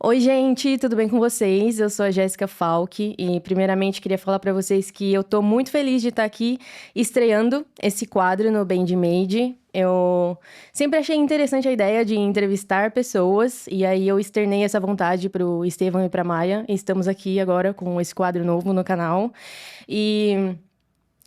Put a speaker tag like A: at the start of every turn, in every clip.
A: Oi, gente, tudo bem com vocês? Eu sou a Jéssica Falck e, primeiramente, queria falar pra vocês que eu tô muito feliz de estar aqui estreando esse quadro no BandMade. Eu sempre achei interessante a ideia de entrevistar pessoas e aí eu externei essa vontade pro Estevão e pra Maia. E estamos aqui agora com esse quadro novo no canal. E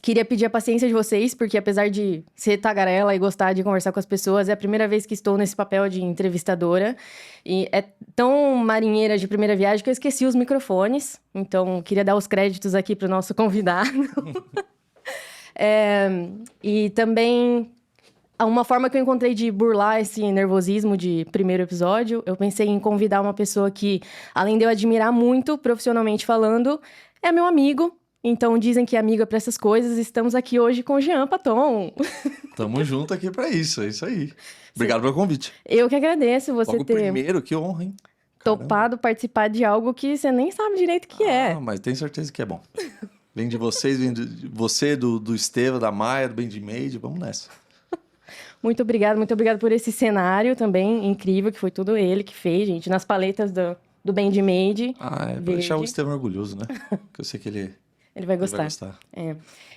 A: queria pedir a paciência de vocês, porque apesar de ser tagarela e gostar de conversar com as pessoas, é a primeira vez que estou nesse papel de entrevistadora. E é tão marinheira de primeira viagem que eu esqueci os microfones. Então, queria dar os créditos aqui para o nosso convidado. E também, uma forma que eu encontrei de burlar esse nervosismo de primeiro episódio, eu pensei em convidar uma pessoa que, além de eu admirar muito, profissionalmente falando, é meu amigo. Então, dizem que é amiga para essas coisas. Estamos aqui hoje com o Jean Paton.
B: Tamo junto aqui pra isso, é isso aí. Obrigado pelo convite.
A: Eu que agradeço você
B: Logo o
A: ter
B: primeiro, que honra, hein? Caramba.
A: topado participar de algo que você nem sabe direito o que é.
B: Mas tenho certeza que é bom. Vem de vocês, vem de você, do Estevão, da Maia, do BandMade, vamos nessa.
A: Muito obrigado por esse cenário também incrível, que foi tudo ele que fez, gente, nas paletas do BandMade.
B: Pra deixar o Estevão orgulhoso, né? Que eu sei que ele
A: vai
B: vai
A: gostar.
B: gostar.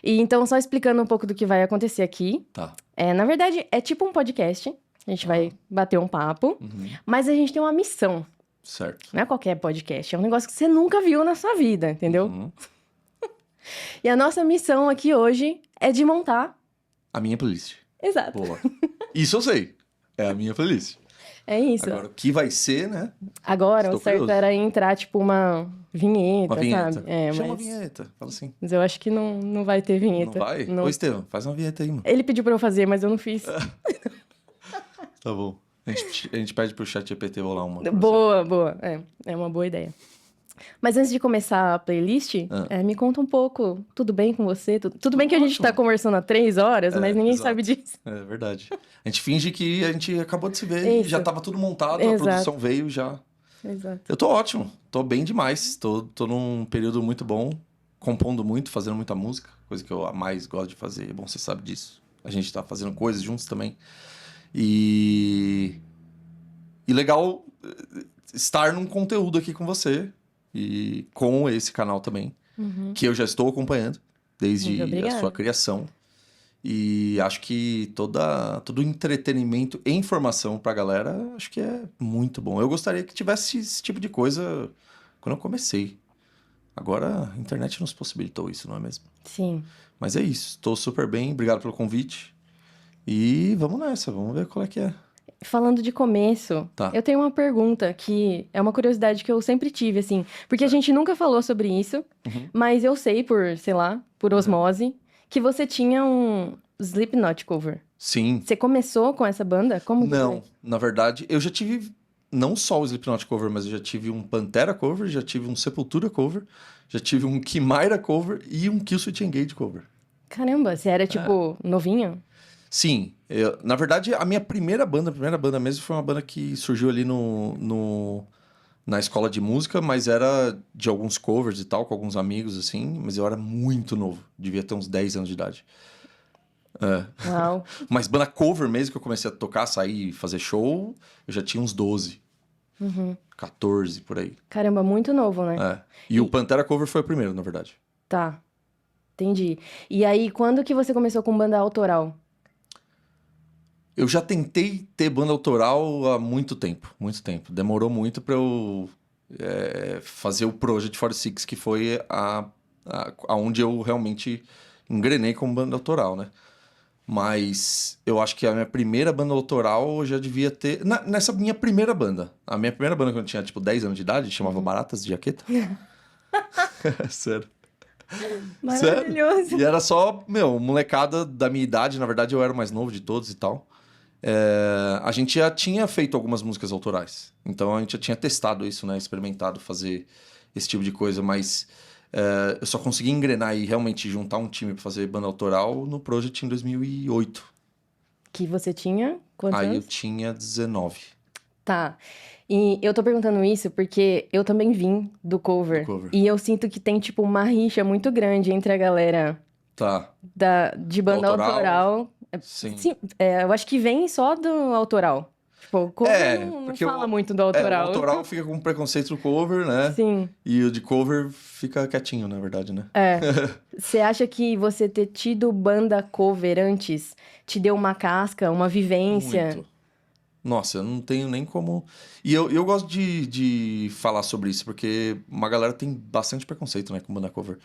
A: E então, só explicando um pouco do que vai acontecer aqui.
B: Tá.
A: Na verdade, é tipo um podcast. A gente vai bater um papo. Mas a gente tem uma missão.
B: Certo.
A: Não é qualquer podcast. É um negócio que você nunca viu na sua vida, entendeu? E a nossa missão aqui hoje é de montar...
B: A minha playlist.
A: Exato.
B: Boa. Isso eu sei. É a minha playlist.
A: É isso.
B: Agora, o que vai ser, né?
A: Agora,
B: Estou
A: o certo
B: curioso.
A: era entrar, tipo, uma vinheta,
B: Uma vinheta.
A: sabe?
B: Chama
A: mas...
B: a vinheta. Fala assim.
A: Mas eu acho que não vai ter vinheta.
B: Não vai? Ô, Estevão, faz uma vinheta aí, mano.
A: Ele pediu pra eu fazer, mas eu não fiz.
B: Tá bom. A gente pede pro ChatGPT rolar uma. pra você.
A: Boa. É uma boa ideia. Mas antes de começar a playlist, me conta um pouco. Tudo bem com você? Tudo bem que a gente tá conversando há 3 horas, mas ninguém
B: exato.
A: sabe disso.
B: É verdade. A gente finge que a gente acabou de se ver
A: Isso.
B: e já tava tudo montado, a
A: Exato.
B: produção veio já.
A: Exato.
B: Eu tô ótimo, tô bem demais. Tô num período muito bom, compondo muito, fazendo muita música, coisa que eu mais gosto de fazer. Bom, você sabe disso. A gente tá fazendo coisas juntos também. E legal estar num conteúdo aqui com você e com esse canal também, que eu já estou acompanhando desde
A: Muito obrigada.
B: a sua criação. E acho que todo entretenimento e informação pra galera, acho que é muito bom. Eu gostaria que tivesse esse tipo de coisa quando eu comecei. Agora a internet nos possibilitou isso, não é mesmo?
A: Sim.
B: Mas é isso, estou super bem, obrigado pelo convite. E vamos nessa, vamos ver qual é que é.
A: Falando de começo,
B: Tá.
A: eu tenho uma pergunta que é uma curiosidade que eu sempre tive, assim. Porque a gente nunca falou sobre isso, mas eu sei por osmose, que você tinha um Slipknot cover.
B: Sim.
A: Você começou com essa banda? Como que
B: Não,
A: foi?
B: na verdade, eu já tive não só o Slipknot cover, mas eu já tive um Pantera cover, já tive um Sepultura cover, já tive um Kimaira cover e um Killswitch Engage cover.
A: Caramba, você era, tipo, novinho?
B: Sim, na verdade, a minha primeira banda mesmo, foi uma banda que surgiu ali na escola de música, mas era de alguns covers e tal, com alguns amigos, assim, mas eu era muito novo, devia ter uns 10 anos de idade.
A: Uau.
B: Mas banda cover mesmo, que eu comecei a tocar, sair e fazer show, eu já tinha uns 12, 14, por aí.
A: Caramba, muito novo, né?
B: E o Pantera cover foi o primeiro, na verdade.
A: Tá, entendi. E aí, quando que você começou com banda autoral?
B: Eu já tentei ter banda autoral há muito tempo, muito tempo. Demorou muito pra eu fazer o Project 46, que foi aonde eu realmente engrenei como banda autoral, né? Mas eu acho que a minha primeira banda autoral eu já devia ter... Nessa minha primeira banda. A minha primeira banda, quando eu tinha, tipo, 10 anos de idade, chamava Baratas de Jaqueta. Sério.
A: Maravilhoso.
B: Sério? E era só, molecada da minha idade. Na verdade, eu era o mais novo de todos e tal. A gente já tinha feito algumas músicas autorais. Então, a gente já tinha testado isso, né? Experimentado fazer esse tipo de coisa. Mas eu só consegui engrenar e realmente juntar um time pra fazer banda autoral no Project em 2008.
A: Que você tinha quantos
B: Aí eu
A: anos?
B: tinha 19.
A: Tá. E eu tô perguntando isso porque eu também vim do cover.
B: Do cover.
A: E eu sinto que tem, tipo, uma rixa muito grande entre a galera
B: Tá.
A: de banda
B: Autoral.
A: autoral.
B: Sim.
A: Sim, eu acho que vem só do autoral. Tipo, o cover não
B: porque
A: fala muito do
B: o
A: autoral.
B: autoral fica com preconceito do cover, né?
A: Sim.
B: E o de cover fica quietinho, na verdade, né?
A: É. Você acha que você ter tido banda cover antes te deu uma casca, uma vivência?
B: Muito. Nossa, eu não tenho nem como. E eu gosto de falar sobre isso, porque uma galera tem bastante preconceito, né, com banda cover.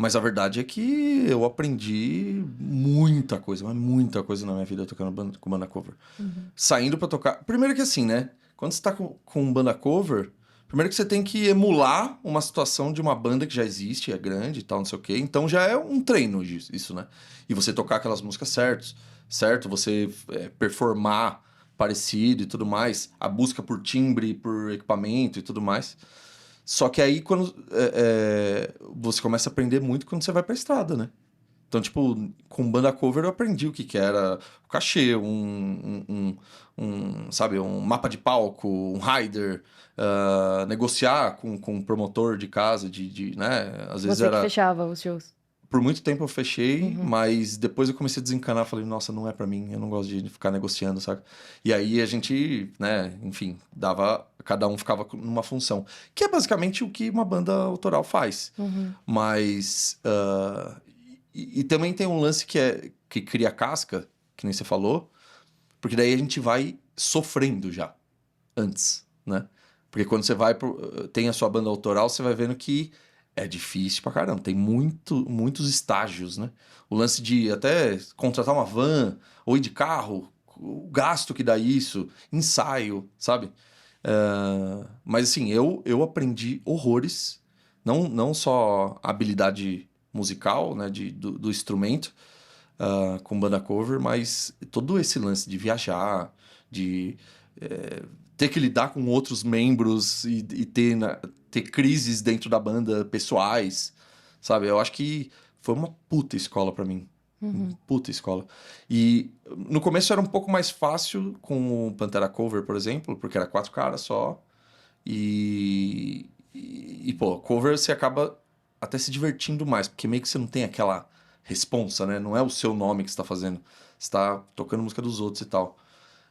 B: Mas a verdade é que eu aprendi muita coisa, mas muita coisa na minha vida tocando com banda cover.
A: Uhum.
B: Saindo pra tocar. Primeiro que assim, né? Quando você tá com banda cover, primeiro que você tem que emular uma situação de uma banda que já existe, é grande e tal, não sei o quê. Então já é um treino isso, né? E você tocar aquelas músicas certo? Você performar parecido e tudo mais. A busca por timbre, por equipamento e tudo mais. Só que aí quando você começa a aprender muito quando você vai pra estrada, né? Então, tipo, com banda cover eu aprendi o que que era o cachê, sabe, um mapa de palco, um rider, negociar com um promotor de casa, né? Às vezes
A: Você que
B: era...
A: fechava os shows.
B: Por muito tempo eu fechei,
A: Uhum.
B: mas depois eu comecei a desencanar, falei, nossa, não é pra mim, eu não gosto de ficar negociando, sabe? E aí a gente, né, enfim, cada um ficava numa função, que é basicamente o que uma banda autoral faz.
A: Uhum.
B: Mas e também tem um lance que cria casca, que nem você falou, porque daí a gente vai sofrendo já antes, né? Porque quando você tem a sua banda autoral, você vai vendo que é difícil pra caramba. Tem muitos estágios, né? O lance de até contratar uma van ou ir de carro, o gasto que dá isso, ensaio, sabe? Mas assim, eu aprendi horrores, não só a habilidade musical, né, do instrumento, com banda cover, mas todo esse lance de viajar, de ter que lidar com outros membros e ter crises dentro da banda pessoais, sabe? Eu acho que foi uma puta escola pra mim.
A: Uhum.
B: Puta escola. E no começo era um pouco mais fácil com o Pantera Cover, por exemplo, porque era 4 caras só. Pô, cover você acaba até se divertindo mais, porque meio que você não tem aquela responsa, né? Não é o seu nome que você tá fazendo. Você tá tocando música dos outros e tal.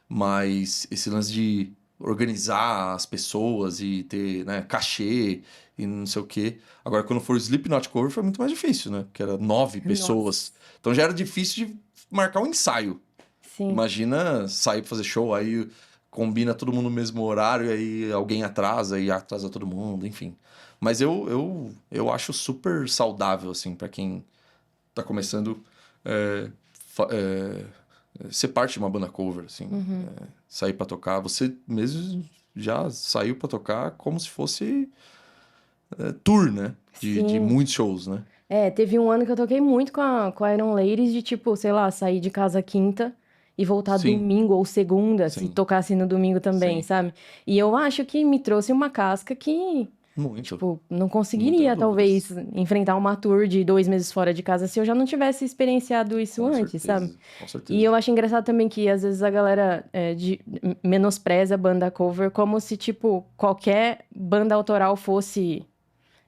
B: Mas esse lance de organizar as pessoas e ter, né, cachê e não sei o quê. Agora, quando for o Slipknot cover, foi muito mais difícil, né? Porque era 9
A: Nossa.
B: pessoas. Então já era difícil de marcar um ensaio.
A: Sim.
B: Imagina sair pra fazer show, aí combina todo mundo no mesmo horário, aí alguém atrasa e atrasa todo mundo, enfim. Mas eu acho super saudável, assim, pra quem tá começando ser parte de uma banda cover, assim.
A: Uhum.
B: Sair pra tocar. Você mesmo já saiu pra tocar como se fosse tour, né? De
A: Sim.
B: muitos shows, né?
A: É, teve um ano que eu toquei muito com a Iron Ladies, de tipo, sei lá, sair de casa quinta e voltar
B: Sim,
A: domingo ou segunda, se
B: sim,
A: tocasse no domingo também,
B: sim.
A: sabe? E eu acho que me trouxe uma casca que,
B: Muito.
A: tipo, não
B: Não tenho
A: conseguiria, talvez,
B: dúvidas.
A: enfrentar uma tour de 2 meses fora de casa se eu já não tivesse experienciado isso
B: Com
A: antes, sabe?
B: certeza, com
A: E
B: certeza.
A: eu acho engraçado também que às vezes a galera menospreza a banda cover como se, tipo, qualquer banda autoral fosse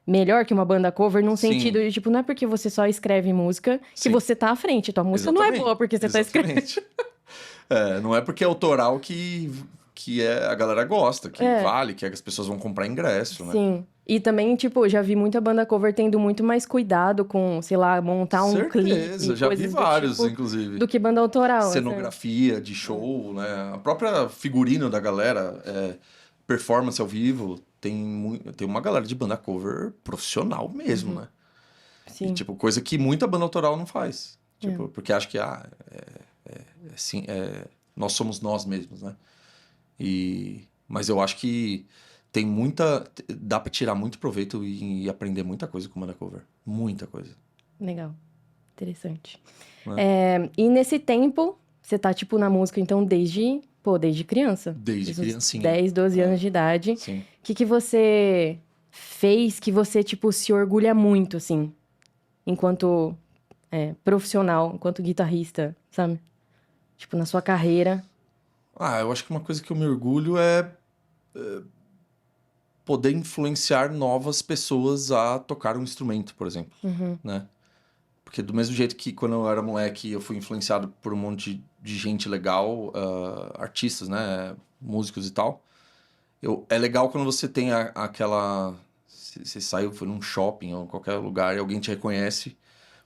A: melhor que uma banda cover, num sentido
B: Sim,
A: de, tipo, não é porque você só escreve música que
B: sim.
A: você tá à frente. Tua música não é
B: Exatamente.
A: boa porque você tá escrevendo.
B: Exatamente. Não é porque é autoral que a galera gosta, que
A: É,
B: vale, que as pessoas vão comprar ingresso, né?
A: sim. E também, tipo, já vi muita banda cover tendo muito mais cuidado com, sei lá, montar um clipe,
B: Certeza, já vi
A: coisas do
B: vários,
A: tipo,
B: inclusive.
A: do que banda autoral, assim.
B: Cenografia de show, né? A própria figurino da galera, performance ao vivo, tem uma galera de banda cover profissional mesmo,
A: Uhum,
B: né? E,
A: sim.
B: tipo, coisa que muita banda autoral não faz.
A: É.
B: Tipo, porque acha que, assim, nós somos nós mesmos, né? Mas eu acho que tem muita. Dá pra tirar muito proveito e aprender muita coisa com banda cover. Muita coisa.
A: Legal. Interessante.
B: Né?
A: É, e nesse tempo, você tá, tipo, na música, então, desde criança.
B: Desde
A: Desde os
B: criancinha.
A: 10, 12
B: É,
A: anos de idade.
B: sim.
A: O que que você fez que você, tipo, se orgulha muito, assim, enquanto profissional, enquanto guitarrista, sabe? Tipo, na sua carreira.
B: Eu acho que uma coisa que eu me orgulho é poder influenciar novas pessoas a tocar um instrumento, por exemplo,
A: Uhum,
B: né? Porque do mesmo jeito que quando eu era moleque eu fui influenciado por um monte de gente legal, artistas, né? Músicos e tal. É legal quando você tem aquela... Você saiu, foi num shopping ou qualquer lugar e alguém te reconhece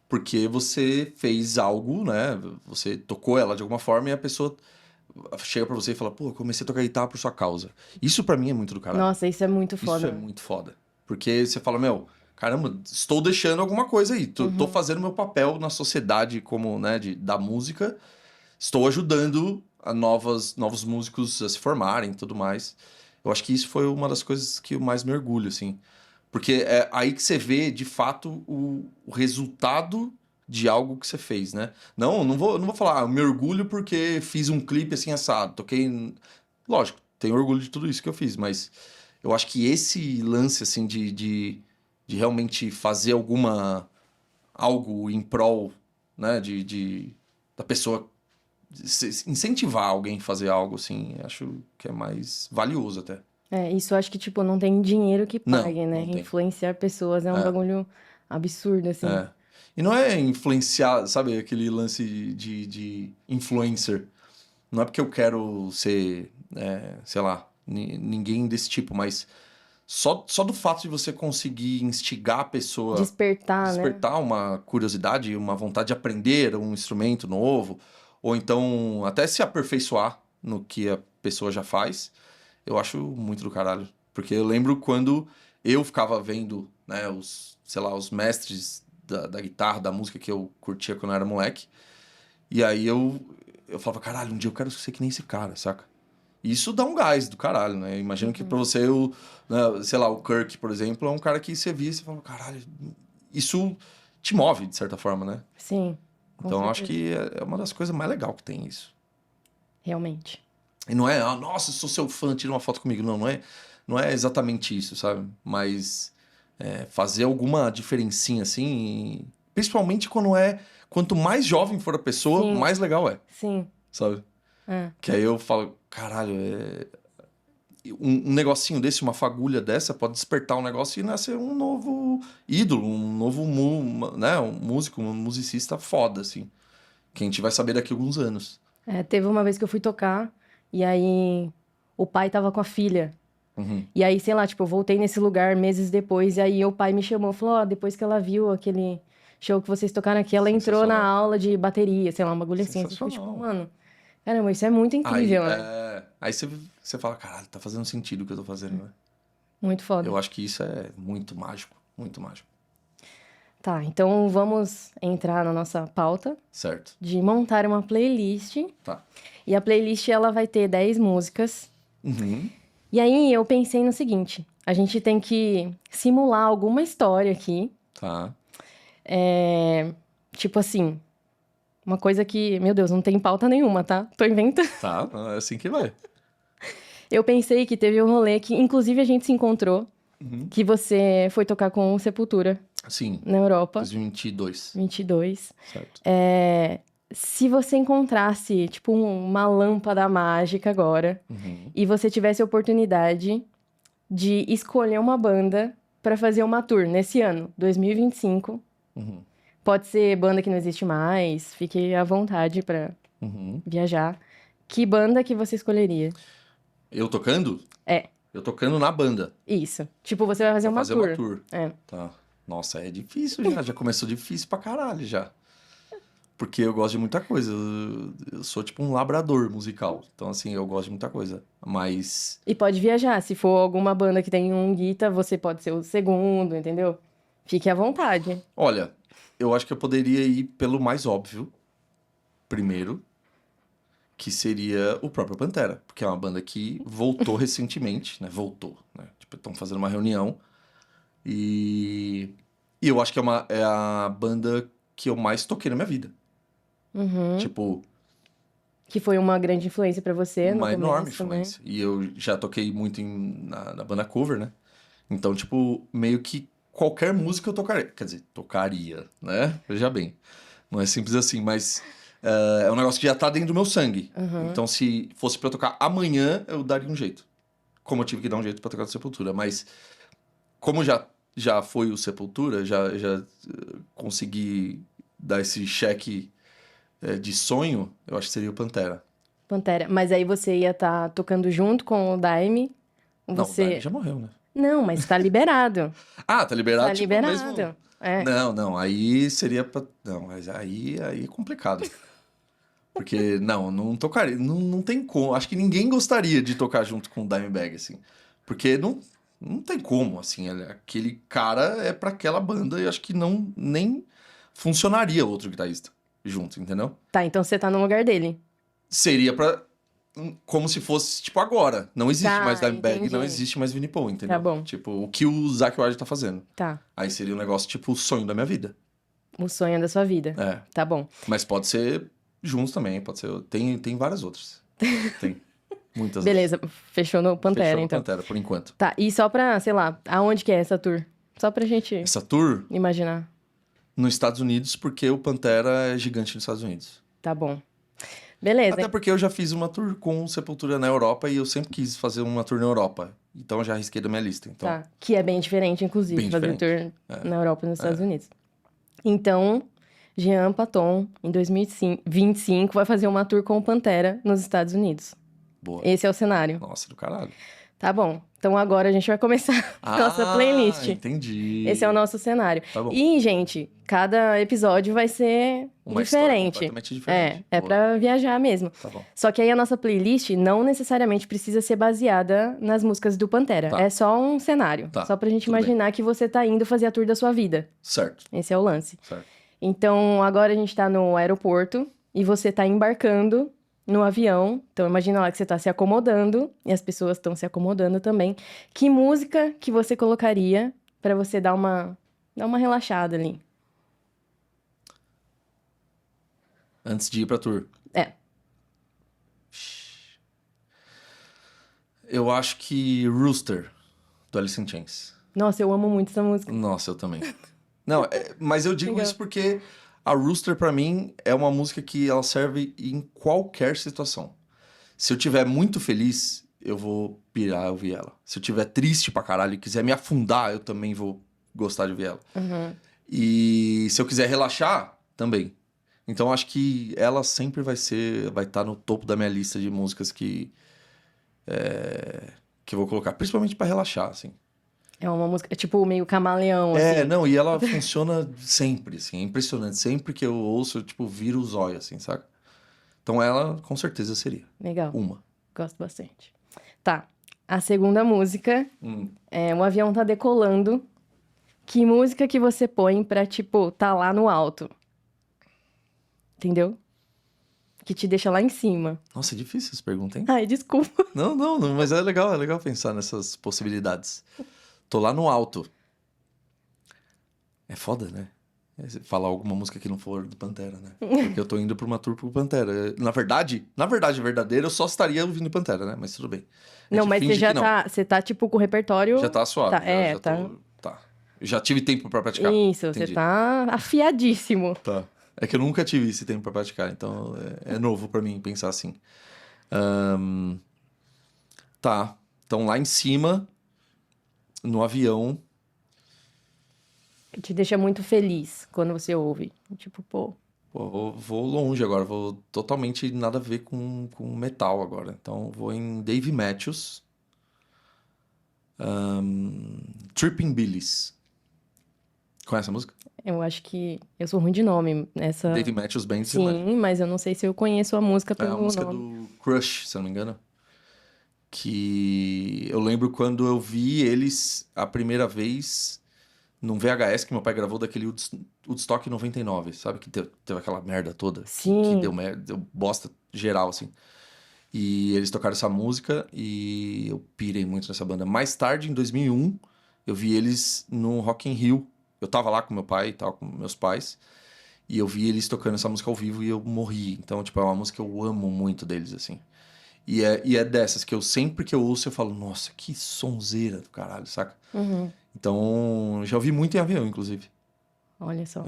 B: porque você fez algo, né? Você tocou ela de alguma forma e a pessoa chega pra você e fala, pô, eu comecei a tocar guitarra por sua causa. Isso pra mim é muito do caralho.
A: Nossa, isso é muito
B: Isso é
A: foda.
B: muito foda. Porque você fala, meu, caramba, estou deixando alguma coisa aí. Tô fazendo meu papel na sociedade como, né, da música. Estou ajudando novos músicos a se formarem e tudo mais. Eu acho que isso foi uma das coisas que eu mais me orgulho, assim. Porque é aí que você vê, de fato, o resultado de algo que você fez, né? Não vou falar, eu me orgulho porque fiz um clipe assim assado, toquei... Lógico, tenho orgulho de tudo isso que eu fiz, mas eu acho que esse lance, assim, de realmente fazer algo em prol, né, da pessoa incentivar alguém a fazer algo, assim, acho que é mais valioso até.
A: É, isso eu acho que, tipo, não tem dinheiro que
B: Não,
A: pague, né?
B: não tem.
A: Influenciar pessoas é um
B: É.
A: bagulho absurdo, assim.
B: É. E não é influenciar, sabe, aquele lance de influencer. Não é porque eu quero ser, sei lá, ninguém desse tipo, mas só do fato de você conseguir instigar a pessoa,
A: Despertar, né?
B: despertar uma curiosidade, uma vontade de aprender um instrumento novo, ou então até se aperfeiçoar no que a pessoa já faz, eu acho muito do caralho. Porque eu lembro quando eu ficava vendo, né, sei lá, os mestres da guitarra, da música que eu curtia quando eu era moleque. E aí eu falava, caralho, um dia eu quero ser que nem esse cara, saca? E isso dá um gás do caralho, né? Imagino que pra você, né, sei lá, o Kirk, por exemplo, é um cara que você via e você fala, caralho, isso te move, de certa forma, né?
A: Sim, com
B: Então eu acho
A: certeza.
B: que é uma das coisas mais legais que tem isso.
A: Realmente.
B: E não é, nossa, sou seu fã, tira uma foto comigo. Não é exatamente isso, sabe? Mas fazer alguma diferencinha assim, principalmente quanto mais jovem for a pessoa,
A: Sim,
B: mais legal é,
A: sim.
B: sabe?
A: É.
B: Que aí eu falo, caralho, um negocinho desse, uma fagulha dessa, pode despertar um negócio e nascer um novo ídolo, um novo, né? Um músico, um musicista foda, assim. Que a gente vai saber daqui a alguns anos.
A: É, teve uma vez que eu fui tocar, e aí o pai tava com a filha.
B: Uhum.
A: E aí, sei lá, tipo, eu voltei nesse lugar meses depois, e aí o pai me chamou, falou, ó, depois que ela viu aquele show que vocês tocaram aqui, ela entrou na
B: Sensacional.
A: aula de bateria, sei lá, um bagulho assim. Você fica tipo,
B: Sensacional.
A: mano, caramba, isso é muito
B: Aí,
A: incrível, né?
B: aí você fala, caralho, tá fazendo sentido o que eu tô fazendo, né?
A: Muito foda.
B: Eu acho que isso é muito mágico, muito mágico.
A: Tá, então vamos entrar na nossa pauta
B: Certo.
A: de montar uma playlist.
B: Tá.
A: E a playlist, ela vai ter 10 músicas.
B: Uhum.
A: E aí eu pensei no seguinte, a gente tem que simular alguma história aqui.
B: Tá.
A: Tipo assim, uma coisa que, meu Deus, não tem pauta nenhuma, tá? Tô inventando.
B: Tá, é assim que vai.
A: Eu pensei que teve um rolê que, inclusive, a gente se encontrou,
B: Uhum.
A: que você foi tocar com o Sepultura
B: Sim,
A: na Europa,
B: 2022.
A: 22.
B: Certo.
A: Se você encontrasse, tipo, uma lâmpada mágica agora,
B: Uhum.
A: e você tivesse a oportunidade de escolher uma banda pra fazer uma tour nesse ano, 2025,
B: Uhum.
A: pode ser banda que não existe mais, fique à vontade pra
B: Uhum.
A: viajar. Que banda que você escolheria?
B: Eu tocando?
A: É,
B: Eu tocando na banda.
A: isso. Tipo, você vai fazer
B: Pra
A: uma
B: fazer uma
A: tour.
B: tour.
A: É.
B: Tá. Nossa, é difícil já. Já começou difícil pra caralho já. Porque eu gosto de muita coisa. Eu sou tipo um labrador musical. Então, assim, eu gosto de muita coisa. Mas,
A: E pode viajar. Se for alguma banda que tem um guita, você pode ser o segundo, entendeu? Fique à vontade.
B: olha, eu acho que eu poderia ir pelo mais óbvio, primeiro, que seria o próprio Pantera. Porque é uma banda que voltou recentemente, né? Voltou, né? Tipo, estão fazendo uma reunião. E, e eu acho que é a banda que eu mais toquei na minha vida.
A: Uhum.
B: Tipo,
A: Que foi uma grande influência pra você no
B: uma enorme
A: começo também.
B: influência. E eu já toquei muito na banda cover, né? Então, tipo, meio que qualquer música eu tocaria. Quer dizer, tocaria, né? Veja bem. Não é simples assim, mas é um negócio que já tá dentro do meu sangue.
A: Uhum.
B: Então, se fosse pra eu tocar amanhã, eu daria um jeito. Como eu tive que dar um jeito pra tocar do Sepultura. Mas, como já foi o Sepultura, já consegui dar esse cheque de sonho, eu acho que seria o Pantera.
A: Pantera. Mas aí você ia estar tocando junto com o Daime?
B: Não, o Daime já morreu, né?
A: Não, mas tá liberado.
B: Ah, tá liberado?
A: Tá
B: Tipo,
A: liberado.
B: mesmo...
A: É.
B: Não, aí seria pra... Não, mas aí é complicado. Porque, não tocaria, não tem como. Acho que ninguém gostaria de tocar junto com o Dimebag, assim. Porque não tem como, assim. Aquele cara é pra aquela banda e acho que nem funcionaria outro guitarrista junto, entendeu?
A: Tá, então você tá no lugar dele.
B: Seria pra... Como se fosse, tipo, agora. Não existe mais
A: Tá,
B: Dimebag, não
A: entendi.
B: existe mais Vinnie Paul, entendeu?
A: Tá bom.
B: Tipo, o que o Zakk Wylde tá fazendo.
A: Tá.
B: Aí seria um negócio, tipo, o sonho da minha vida.
A: O sonho da sua vida.
B: É.
A: Tá bom.
B: Mas pode ser juntos também, pode ser... Tem várias outras. Tem. Muitas
A: Beleza, fechou no Pantera,
B: Fechou no
A: então.
B: Pantera, por enquanto.
A: Tá, e só pra, sei lá, aonde que é essa tour? Só pra gente
B: Essa tour
A: imaginar.
B: nos Estados Unidos, porque o Pantera é gigante nos Estados Unidos.
A: Tá bom. Beleza.
B: Até porque eu já fiz uma tour com Sepultura na Europa e eu sempre quis fazer uma tour na Europa. Então eu já arrisquei da minha lista. Então...
A: Tá. Que é bem diferente, inclusive,
B: Bem
A: fazer
B: diferente.
A: tour na Europa e nos Estados Unidos. Então, Jean Paton, em 2025, vai fazer uma tour com o Pantera nos Estados Unidos.
B: Boa.
A: Esse é o cenário.
B: Nossa, do caralho.
A: Tá bom. Então agora a gente vai começar a nossa playlist.
B: Entendi.
A: Esse é o nosso cenário.
B: Tá bom.
A: E, gente, cada episódio vai ser
B: Uma história
A: diferente.
B: completamente diferente.
A: É
B: Boa.
A: pra viajar mesmo.
B: Tá bom.
A: Só que aí a nossa playlist não necessariamente precisa ser baseada nas músicas do Pantera.
B: Tá.
A: É só um cenário.
B: Tá,
A: Só pra gente
B: tudo
A: imaginar que você tá indo fazer a tour da sua vida.
B: Certo,
A: Esse é o lance.
B: certo.
A: Então, agora a gente tá no aeroporto e você tá embarcando no avião. Então, imagina lá que você tá se acomodando e as pessoas estão se acomodando também. Que música que você colocaria pra você dar uma relaxada ali?
B: Antes de ir pra tour.
A: É.
B: Eu acho que Rooster, do Alice in Chains.
A: Nossa, eu amo muito essa música.
B: Nossa, eu também. Não, mas eu digo
A: Legal.
B: isso porque a Rooster, pra mim, é uma música que ela serve em qualquer situação. Se eu tiver muito feliz, eu vou pirar ouvir ela. Se eu tiver triste pra caralho e quiser me afundar, eu também vou gostar de ouvir ela.
A: Uhum.
B: E se eu quiser relaxar, também. Então, acho que ela sempre vai estar no topo da minha lista de músicas que eu vou colocar. Principalmente pra relaxar, assim.
A: É uma música, tipo, meio camaleão, assim.
B: Não, e ela funciona sempre, assim, é impressionante. Sempre que eu ouço, eu, tipo, viro os olhos, assim, saca? Então ela, com certeza, seria
A: Legal.
B: uma.
A: Gosto bastante. Tá. A segunda música é o avião tá decolando. Que música que você põe pra, tipo, tá lá no alto? Entendeu? Que te deixa lá em cima.
B: Nossa, é difícil essa pergunta, hein?
A: Ai, desculpa.
B: Não, mas é legal pensar nessas possibilidades. Tô lá no alto. É foda, né? Falar alguma música que não for do Pantera, né? Porque eu tô indo pra uma tour pro Pantera. Na verdade verdadeira, eu só estaria ouvindo Pantera, né? Mas tudo bem. A
A: Não,
B: gente
A: mas você
B: finge
A: já
B: que não.
A: tá, você tá, tipo, com o repertório...
B: Já tá suave.
A: Tá,
B: já
A: tá.
B: Tá. Eu já tive tempo pra praticar.
A: Isso,
B: Entendi.
A: você tá afiadíssimo.
B: Tá. É que eu nunca tive esse tempo pra praticar, então é novo pra mim pensar assim. Tá. Então lá em cima, no avião,
A: Que te deixa muito feliz quando você ouve. Tipo, pô...
B: pô, vou longe agora, vou totalmente nada a ver com metal agora. Então vou em Dave Matthews, Tripping Billies. Conhece a música?
A: Eu acho que... Eu sou ruim de nome. Essa...
B: Dave Matthews Band, você imagina.
A: Sim, mas eu não sei se eu conheço a música
B: É
A: pelo
B: a música
A: nome.
B: do Crush, se eu não me engano. Que eu lembro quando eu vi eles a primeira vez num VHS que meu pai gravou daquele Woodstock 99, sabe? Que teve aquela merda toda.
A: Sim.
B: Que deu merda, deu bosta geral, assim. E eles tocaram essa música e eu pirei muito nessa banda. Mais tarde, em 2001, eu vi eles no Rock in Rio. Eu tava lá com meu pai e tal, com meus pais. E eu vi eles tocando essa música ao vivo e eu morri. Então, tipo, é uma música que eu amo muito deles, assim. E é dessas que eu sempre que eu ouço, eu falo, nossa, que sonzeira do caralho, saca?
A: Uhum.
B: Então, já ouvi muito em avião, inclusive.
A: Olha só.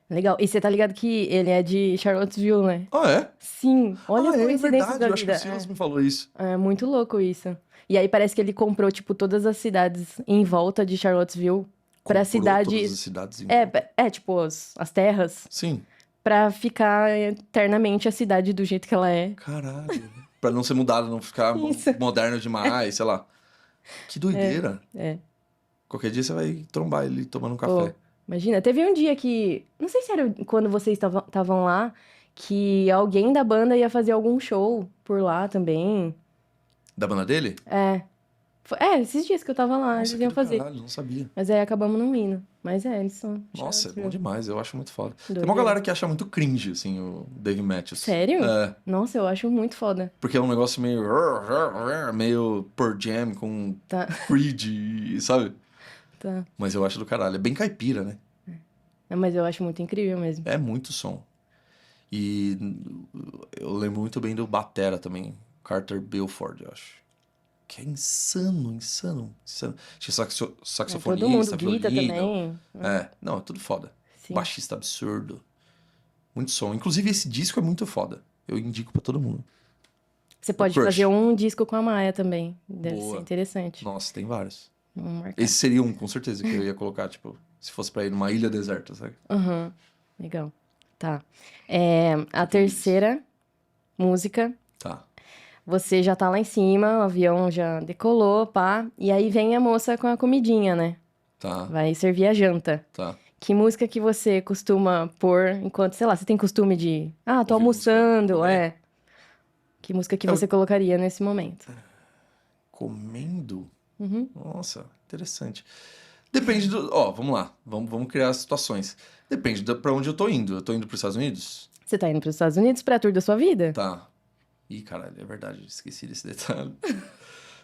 A: Legal. E você tá ligado que ele é de Charlottesville, né?
B: Ah, é?
A: Sim. Olha as coincidências
B: verdade,
A: da
B: eu acho que
A: vida.
B: o Silas me falou isso.
A: É muito louco isso. E aí parece que ele comprou, tipo, todas as cidades em volta de Charlottesville pra
B: Comprou
A: cidade.
B: todas as cidades em volta.
A: Tipo, as terras.
B: Sim.
A: Pra ficar eternamente a cidade do jeito que ela é.
B: Caralho. Pra não ser mudado, não ficar
A: Isso.
B: moderno demais, sei lá. Que doideira.
A: É.
B: Qualquer dia você vai trombar ele tomando um
A: Pô,
B: café.
A: imagina, teve um dia que. Não sei se era quando vocês estavam lá, que alguém da banda ia fazer algum show por lá também.
B: Da banda dele?
A: É. Esses dias que eu tava lá,
B: Nossa,
A: eles
B: que
A: iam
B: do
A: fazer.
B: caralho, não sabia.
A: Mas aí acabamos não indo. Mas eles são
B: Nossa, é
A: chatos,
B: bom
A: viu?
B: demais, eu acho muito foda. Tem uma
A: Doideira.
B: galera que acha muito cringe, assim, o Dave Matthews.
A: Sério?
B: É,
A: Nossa, eu acho muito foda.
B: porque é um negócio meio... meio Pearl Jam com
A: Tá,
B: Creed, sabe?
A: tá.
B: Mas eu acho do caralho. É bem caipira, né?
A: Não, mas eu acho muito incrível mesmo.
B: É muito som. E eu lembro muito bem do Batera também. Carter Belford, eu acho. Que é insano, insano, insano. Tinha
A: Todo mundo,
B: saxofonista,
A: Guita
B: violino.
A: também.
B: Não, é tudo foda.
A: Sim.
B: Baixista absurdo. Muito som. Inclusive, esse disco é muito foda. Eu indico pra todo mundo.
A: Você pode
B: Crush.
A: fazer um disco com a Maia também. Deve
B: Boa.
A: ser interessante.
B: Nossa, tem vários.
A: Vamos marcar.
B: Esse seria um, com certeza, que eu ia colocar, tipo, se fosse pra ir numa ilha deserta, sabe?
A: Aham, legal. Tá. A
B: Tipo isso.
A: terceira música,
B: Tá.
A: você já tá lá em cima, o avião já decolou, pá. E aí vem a moça com a comidinha, né?
B: Tá.
A: Vai servir a janta.
B: Tá.
A: Que música que você costuma pôr enquanto, sei lá, você tem costume de... Ah, tô
B: Ouvir música,
A: almoçando,
B: comer.
A: Que música que
B: Eu-
A: você colocaria nesse momento?
B: Comendo?
A: Uhum.
B: Nossa, interessante. Depende do. Ó, vamos lá. Vamos criar situações. Depende pra onde eu tô indo. Eu tô indo pros Estados Unidos?
A: Você tá indo pros Estados Unidos pra tour da sua vida?
B: Tá. Ih, caralho, é verdade. Esqueci desse detalhe.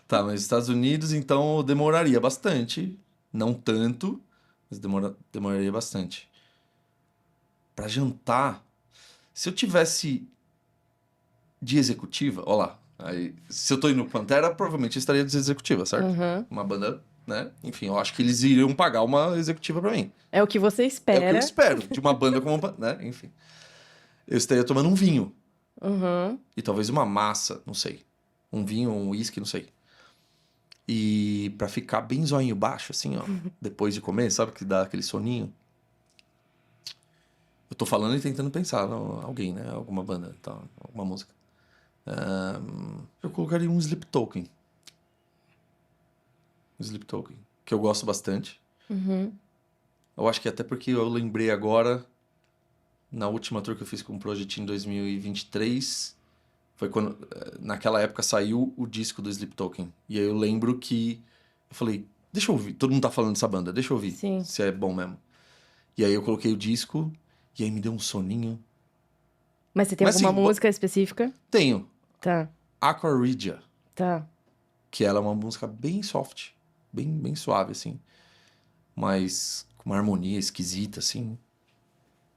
B: Tá, mas Estados Unidos, então demoraria bastante. Não tanto, mas demoraria bastante. Pra jantar, se eu tivesse de executiva, ó lá. Aí, se eu tô indo pro Pantera, provavelmente eu estaria de executiva, certo?
A: Uhum.
B: Uma banda, né? Enfim, eu acho que eles iriam pagar uma executiva pra mim.
A: É o que você
B: É o que
A: espera.
B: eu espero de uma banda como, né? Enfim. Eu estaria tomando um vinho
A: Uhum.
B: e talvez uma massa, não sei. Um vinho ou um uísque, não sei. E pra ficar bem zoinho baixo, assim, ó, depois de comer, sabe que dá aquele soninho? Eu tô falando e tentando pensar, alguém, né? Alguma banda, tá, alguma música. Eu colocaria um Sleep Token. Um Sleep Token, que eu gosto bastante.
A: Uhum.
B: Eu acho que até porque eu lembrei agora, na última tour que eu fiz com o Project em 2023, foi quando, naquela época, saiu o disco do Sleep Token. E aí eu lembro que eu falei, deixa eu ouvir, todo mundo tá falando dessa banda, deixa eu ouvir,
A: Sim.
B: se é bom mesmo. E aí eu coloquei o disco, e aí me deu um soninho.
A: Mas você tem
B: Mas,
A: alguma
B: assim,
A: música específica?
B: Tenho
A: Tá,
B: Aquaridia,
A: tá.
B: que ela é uma música bem soft, bem suave, assim. Mas com uma harmonia esquisita, assim.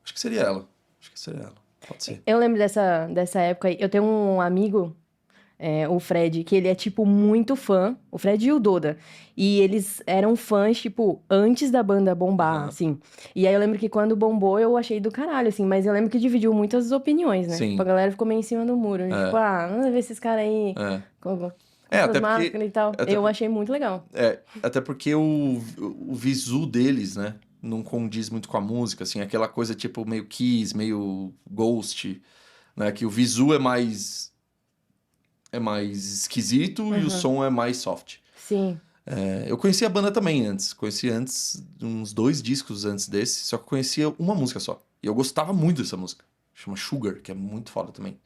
B: Acho que seria ela. Acho que seria ela. Pode ser.
A: Eu lembro dessa época aí. Eu tenho um amigo, o Fred, que ele é, tipo, muito fã. O Fred e o Doda. E eles eram fãs, tipo, antes da banda bombar,
B: Aham.
A: assim. E aí eu lembro que quando bombou, eu achei do caralho, assim. Mas eu lembro que dividiu muitas opiniões, né?
B: Sim.
A: Tipo, a galera ficou meio em cima do muro. Tipo, nada a ver esses caras aí
B: É.
A: com
B: É,
A: essas
B: até porque.
A: máscaras e tal.
B: Até,
A: Eu achei muito legal.
B: até porque o visu deles, né? Não condiz muito com a música, assim. Aquela coisa tipo meio Kiss, meio Ghost, né? Que o visu é mais. É mais esquisito e o
A: Aham.
B: som é mais soft.
A: Sim.
B: Eu conhecia a banda também antes. Conheci antes, uns 2 discos antes desse, só que eu conhecia uma música só. E eu gostava muito dessa música. Chama Sugar, que é muito foda também.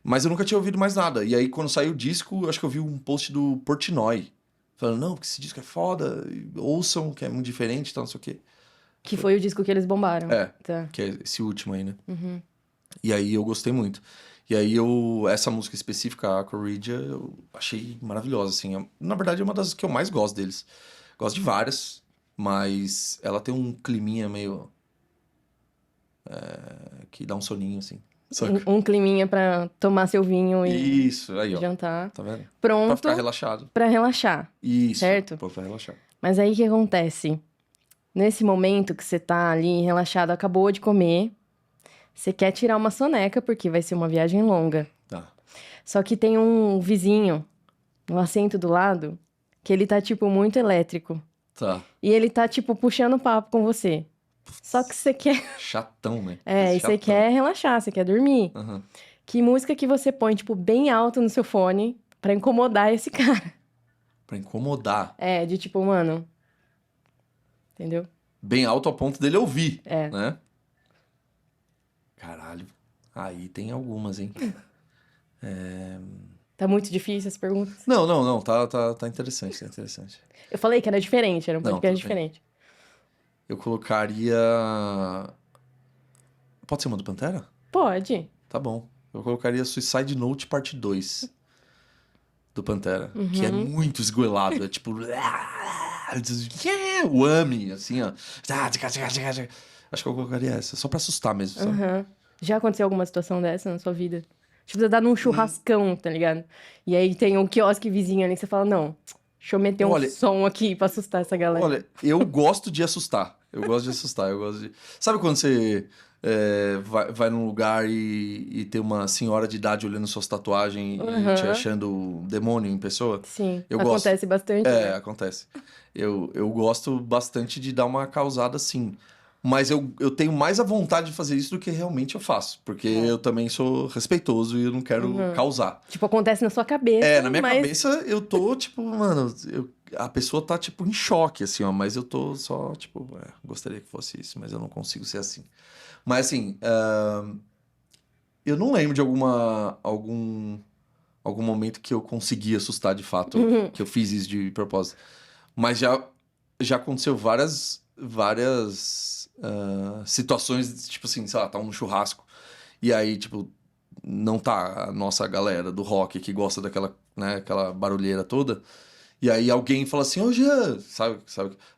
B: Mas eu nunca tinha ouvido mais nada. E aí, quando saiu o disco, eu acho que eu vi um post do Portnoy. Falando, não, porque esse disco é foda, ouçam, que é muito diferente e tal, não sei o quê.
A: Que foi o disco que eles bombaram.
B: É,
A: Tá.
B: que é esse último aí, né?
A: Uhum.
B: E aí eu gostei muito. E aí essa música específica, a Aquaridia, eu achei maravilhosa, assim. Na verdade, é uma das que eu mais gosto deles. Gosto de várias, mas ela tem um climinha meio... que dá um soninho, assim. Saca?
A: Um climinha pra tomar seu vinho e
B: Isso, aí, ó.
A: jantar.
B: Tá vendo? Pra
A: Pronto
B: ficar relaxado.
A: pra relaxar.
B: Isso.
A: Certo?
B: Pra relaxar.
A: Mas aí o que acontece? Nesse momento que você tá ali relaxado, acabou de comer, você quer tirar uma soneca, porque vai ser uma viagem longa.
B: Tá.
A: Só que tem um vizinho no assento do lado que ele tá, tipo, muito elétrico.
B: Tá.
A: E ele tá, tipo, puxando papo com você. Só que você quer...
B: Chatão, né?
A: É, e você
B: Chatão.
A: quer relaxar, você quer dormir.
B: Aham.
A: Que música que você põe, tipo, bem alto no seu fone pra incomodar esse cara?
B: Pra incomodar.
A: É, de tipo, mano... Entendeu?
B: Bem alto ao ponto dele ouvir,
A: É.
B: né? Caralho. Aí tem algumas, hein?
A: Tá muito difícil as perguntas.
B: Não. Tá interessante, tá interessante.
A: Eu falei que era diferente, era um
B: Não,
A: podcast
B: tudo bem.
A: diferente.
B: Eu colocaria... Pode ser uma do Pantera?
A: Pode.
B: Tá bom. Eu colocaria Suicide Note Parte 2 do Pantera. Que é muito esgoelado. É tipo... O AMI, assim, ó. Acho que eu colocaria essa. Só pra assustar mesmo, sabe?
A: Aham. Já aconteceu alguma situação dessa na sua vida? Tipo, você tá num churrascão, tá ligado? E aí tem um quiosque vizinho ali que você fala, não, deixa eu meter um
B: Olha-
A: som aqui pra assustar essa galera.
B: Olha, eu gosto de assustar. Eu gosto de assustar. Eu gosto de... Sabe quando você vai num lugar e tem uma senhora de idade olhando suas tatuagens e te
A: Aham.
B: achando demônio em pessoa?
A: Sim,
B: Eu gosto.
A: acontece bastante,
B: É,
A: né?
B: acontece. Eu gosto bastante de dar uma causada assim. Mas eu tenho mais a vontade de fazer isso do que realmente eu faço. Porque eu também sou respeitoso e eu não quero causar.
A: Tipo, acontece na sua cabeça,
B: É, na minha
A: mas...
B: cabeça eu tô, tipo, mano, a pessoa tá, tipo, em choque, assim, ó, mas eu tô só, tipo, gostaria que fosse isso, mas eu não consigo ser assim. Mas, assim, eu não lembro de algum momento que eu consegui assustar de fato, que eu fiz isso de propósito. Mas já aconteceu várias situações, tipo assim, sei lá, tá um churrasco, e aí, tipo, não tá a nossa galera do rock que gosta daquela, né, aquela barulheira toda. E aí alguém fala assim, ô Jean, sabe?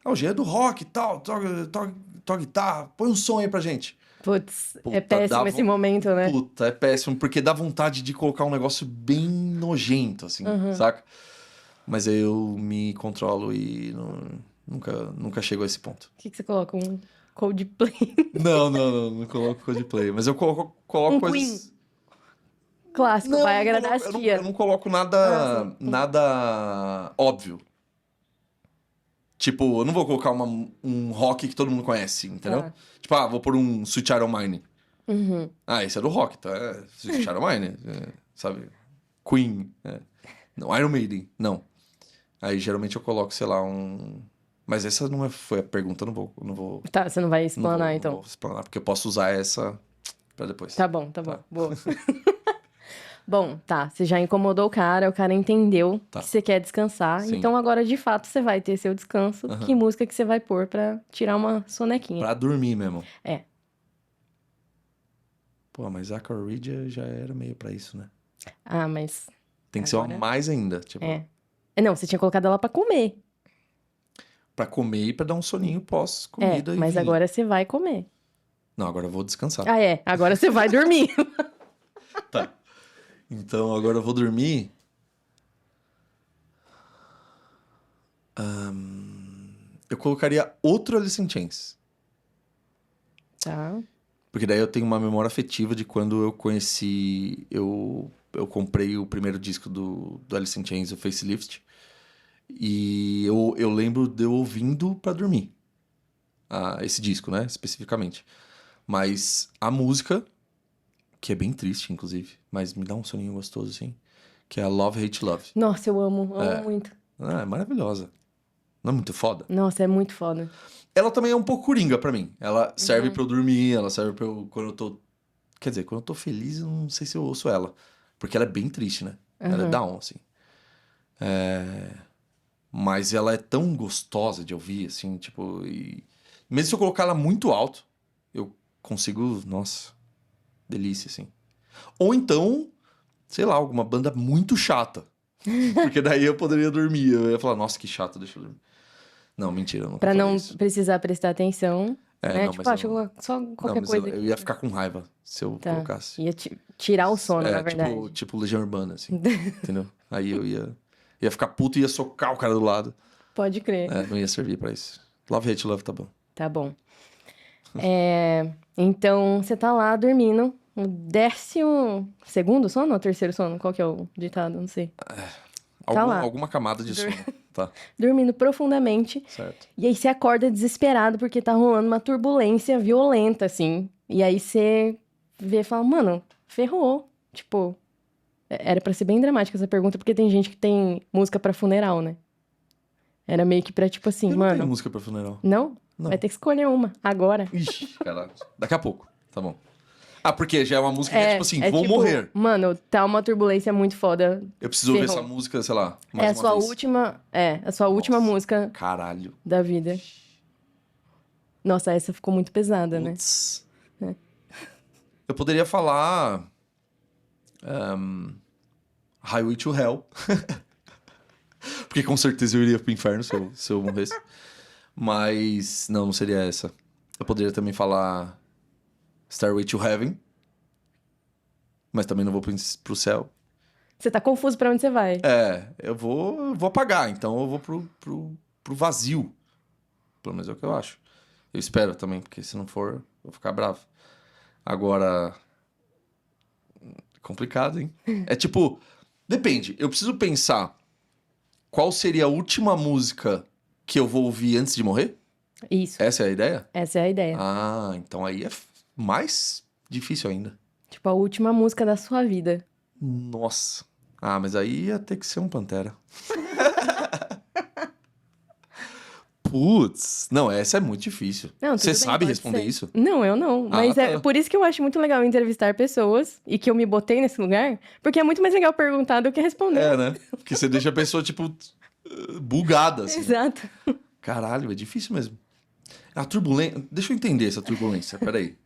B: Ah, o Jean é do rock e tal, toca guitarra, põe um som aí pra gente.
A: Putz, é
B: Puta,
A: péssimo esse momento, né?
B: Puta, é péssimo, porque dá vontade de colocar um negócio bem nojento, assim, saca? Mas aí eu me controlo e nunca chego a esse ponto.
A: O que você coloca? Um Coldplay?
B: Não coloco Coldplay, mas eu coloco
A: Um Queen
B: coisas...
A: clássico,
B: Não,
A: vai agradar as
B: eu
A: tia.
B: não coloco
A: Ah, sim.
B: nada óbvio. Tipo, eu não vou colocar um rock que todo mundo conhece, entendeu?
A: Tá.
B: Tipo, vou pôr um Sweet Child O' Mine.
A: Uhum.
B: Esse é do rock, tá? Sweet Child O' Mine, sabe? Queen, não, Iron Maiden, não. Aí, geralmente, eu coloco, sei lá, um... Mas essa não foi a pergunta, eu não vou,
A: Tá, você não vai
B: não vou,
A: explanar,
B: não
A: então.
B: vou explanar, porque eu posso usar essa pra depois.
A: Tá bom, boa. Bom, tá, você já incomodou o cara entendeu
B: Tá.
A: que você quer descansar.
B: Sim.
A: Então agora, de fato, você vai ter seu descanso.
B: Aham.
A: Que música que você vai pôr pra tirar uma sonequinha?
B: Pra dormir mesmo.
A: É.
B: Pô, mas Aqua Regia já era meio pra isso, né?
A: Ah, mas...
B: Tem que ser uma
A: Agora-
B: mais ainda, tipo...
A: É. Não, você tinha colocado ela pra comer.
B: Pra comer e pra dar um soninho pós-comida e
A: Mas
B: vir.
A: agora você vai comer.
B: Não, agora eu vou descansar.
A: Ah, é. Agora você vai dormir.
B: Tá. Então, agora eu vou dormir. Eu colocaria outro Alice in Chains.
A: Tá.
B: Porque daí eu tenho uma memória afetiva de quando eu conheci... Eu comprei o primeiro disco do Alice in Chains, o Facelift. E eu lembro de eu ouvindo pra dormir. Esse disco, né? Especificamente. Mas a música, que é bem triste, inclusive, mas me dá um soninho gostoso, assim, que é a Love, Hate, Love.
A: Nossa, eu amo muito.
B: É maravilhosa. Não é muito foda?
A: Nossa, é muito foda.
B: Ela também é um pouco coringa pra mim. Ela serve pra eu dormir, ela serve pra eu... Quando eu tô... Quer dizer, quando eu tô feliz, eu não sei se eu ouço ela. Porque ela é bem triste, né? Ela é down, assim. Mas ela é tão gostosa de ouvir, assim, tipo... Mesmo se eu colocar ela muito alto, eu consigo... Nossa, delícia, assim. Ou então, sei lá, alguma banda muito chata. Porque daí eu poderia dormir. Eu ia falar, nossa, que chato, deixa eu dormir. Não, mentira, eu nunca
A: Pra
B: falei
A: não
B: isso.
A: precisar prestar atenção. Né?
B: Não,
A: Tipo,
B: mas eu...
A: só
B: Não,
A: qualquer
B: mas
A: coisa
B: eu
A: aqui.
B: ia ficar com raiva se eu
A: Tá.
B: colocasse.
A: Ia tirar o sono, na verdade.
B: Tipo Legião Urbana, assim. Entendeu? Aí eu ia ficar puto e ia socar o cara do lado.
A: Pode crer.
B: Não ia servir pra isso. Love, Hate, Love tá bom.
A: Tá bom. Então, você tá lá dormindo. O 12º sono ou terceiro sono? Qual que é o ditado? Não sei. Tá lá.
B: Alguma camada de sono. Tá,
A: dormindo profundamente.
B: certo.
A: E aí você acorda desesperado porque tá rolando uma turbulência violenta, assim. E aí você vê e fala, mano, ferrou. Tipo, era pra ser bem dramática essa pergunta, porque tem gente que tem música pra funeral, né? Era meio que pra, tipo assim,
B: Eu não tenho
A: mano,
B: música pra funeral.
A: não?
B: Não.
A: Vai ter que escolher uma, agora.
B: Ixi, caralho. Daqui a pouco, tá bom. Ah, porque já é uma música que é tipo assim, vou
A: tipo,
B: morrer.
A: mano, tá uma turbulência muito foda.
B: Eu preciso ouvir essa
A: Ferrou.
B: música, sei lá,
A: É
B: mais
A: a
B: uma
A: sua
B: vez.
A: última. É, a sua última
B: Nossa,
A: música
B: caralho.
A: da vida. Nossa, essa ficou muito pesada, né?
B: Putz.
A: É.
B: Eu poderia falar Highway to Hell. Porque com certeza eu iria pro inferno se eu morresse. Mas não seria essa. Eu poderia também falar Stairway to Heaven. Mas também não vou pro céu.
A: Você tá confuso pra onde você vai.
B: Eu vou apagar. Então eu vou pro vazio. Pelo menos é o que eu acho. Eu espero também, porque se não for, eu vou ficar bravo. Agora, complicado, hein? É tipo, depende. Eu preciso pensar qual seria a última música que eu vou ouvir antes de morrer?
A: Isso.
B: Essa é a ideia?
A: Essa é a ideia.
B: Ah, então aí é mais difícil ainda.
A: Tipo, a última música da sua vida.
B: Nossa. Ah, mas aí ia ter que ser um Pantera. Putz, não, essa é muito difícil.
A: Não,
B: Você
A: tudo bem,
B: sabe
A: pode
B: responder
A: ser.
B: isso?
A: Não, eu não.
B: Ah,
A: Mas é
B: tá.
A: por isso que eu acho muito legal entrevistar pessoas e que eu me botei nesse lugar, porque é muito mais legal perguntar do que responder.
B: É, né? Porque você deixa a pessoa, tipo, bugada, assim.
A: Exato.
B: Caralho, é difícil mesmo. A turbulência. Deixa eu entender essa turbulência, peraí.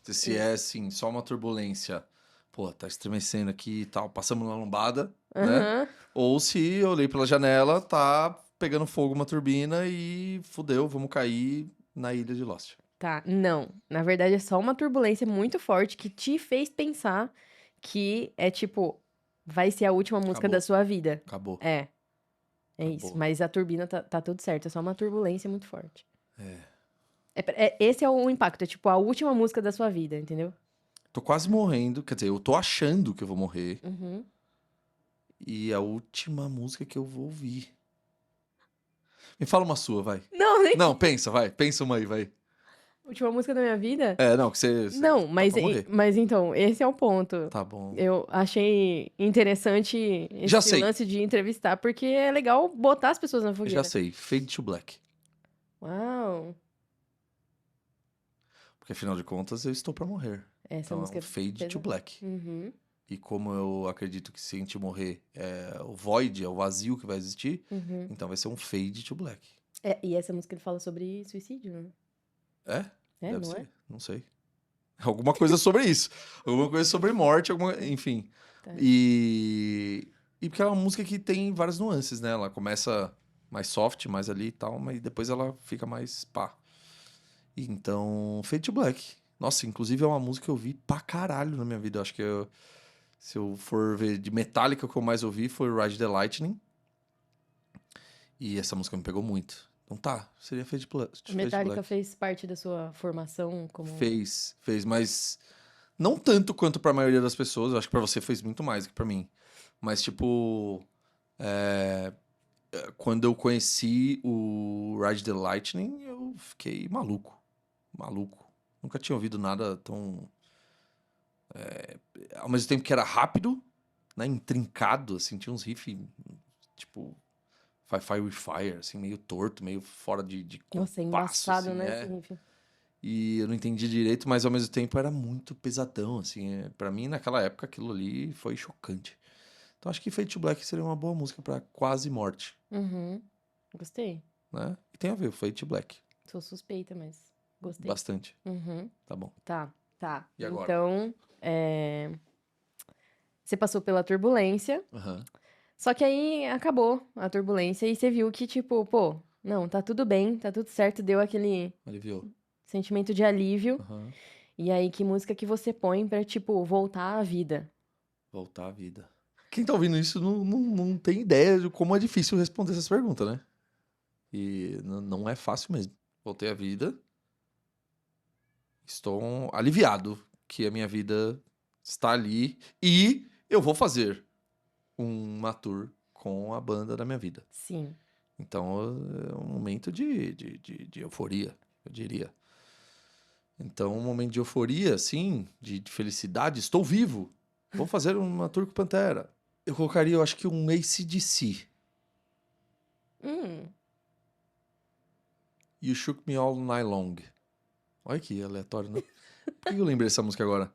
B: Se é, assim, só uma turbulência. Pô, tá estremecendo aqui e tal, passamos na lombada, né?
A: Aham.
B: Ou se eu olhei pela janela, tá pegando fogo uma turbina e fudeu, vamos cair na ilha de Lost.
A: Tá, não. Na verdade, é só uma turbulência muito forte que te fez pensar que é tipo, vai ser a última música da
B: Acabou.
A: sua vida.
B: Acabou.
A: É, é isso.
B: Acabou.
A: Mas a turbina tá tudo certo, é só uma turbulência muito forte. Esse é o impacto, é tipo a última música da sua vida, entendeu?
B: Tô quase morrendo, quer dizer, eu tô achando que eu vou morrer.
A: Uhum.
B: E a última música que eu vou ouvir. Me fala uma sua, vai.
A: Não, nem.
B: Não, pensa, vai. Pensa uma aí, vai.
A: Última música da minha vida?
B: É, não, que você
A: Não,
B: tá
A: mas,
B: pra morrer.
A: mas então, esse é o ponto.
B: Tá bom.
A: Eu achei interessante
B: Já
A: esse
B: sei.
A: lance de entrevistar, porque é legal botar as pessoas na fogueira.
B: Já sei. Fade to Black.
A: Uau.
B: Porque afinal de contas eu estou pra morrer.
A: Essa
B: Então é
A: música
B: um Fade to
A: pesada.
B: Black.
A: Uhum,
B: E como eu acredito que se a gente morrer é o void, é o vazio que vai existir,
A: uhum.
B: então vai ser um Fade to Black.
A: E essa música ele fala sobre suicídio, né?
B: É?
A: É,
B: Deve
A: não
B: ser.
A: é?
B: Não sei. Alguma coisa sobre isso. Alguma coisa sobre morte, enfim.
A: Tá.
B: E porque é uma música que tem várias nuances, né? Ela começa mais soft, mais ali e tal, mas depois ela fica mais pá. Então, Fade to Black. Nossa, inclusive é uma música que eu ouvi pra caralho na minha vida. Eu acho que se eu for ver de Metallica, o que eu mais ouvi foi Ride the Lightning. E essa música me pegou muito. Então tá, seria Fade to
A: A Metallica
B: Black.
A: fez parte da sua formação como...
B: Fez, mas não tanto quanto pra maioria das pessoas. Eu acho que pra você fez muito mais que pra mim. Mas, tipo, quando eu conheci o Ride the Lightning, eu fiquei maluco. Maluco. Nunca tinha ouvido nada tão... Ao mesmo tempo que era rápido, né? Intrincado, assim. Tinha uns riffs, tipo... Fire with Fire, assim, meio torto, meio fora de
A: Nossa, é
B: compasso,
A: embaçado,
B: assim,
A: né? Esse riff.
B: E eu não entendi direito, mas ao mesmo tempo era muito pesadão, assim. Pra mim, naquela época, aquilo ali foi chocante. Então acho que Fade to Black seria uma boa música pra quase morte,
A: Uhum. Gostei.
B: né? E tem a ver, Fade to Black.
A: Sou suspeita, mas gostei.
B: Bastante.
A: Uhum.
B: Tá bom.
A: Tá.
B: E agora?
A: Então, você passou pela turbulência,
B: Aham.
A: só que aí acabou a turbulência e você viu que, tipo, pô, não, tá tudo bem, tá tudo certo, deu aquele
B: Aliviou.
A: sentimento de alívio.
B: Aham.
A: E aí, que música que você põe pra, tipo, voltar à vida?
B: Voltar à vida. Quem tá ouvindo isso não tem ideia de como é difícil responder essas perguntas, né? E não é fácil mesmo. Voltei à vida. Estou aliviado que a minha vida está ali. E eu vou fazer uma tour com a banda da minha vida.
A: Sim.
B: Então, é um momento de euforia, eu diria. Então, um momento de euforia, assim, de felicidade. Estou vivo. Vou fazer uma tour com Pantera. Eu colocaria, eu acho que um AC/DC.
A: Hum,
B: You Shook Me All Night Long. Olha que aleatório, né? Por que eu lembrei dessa música agora?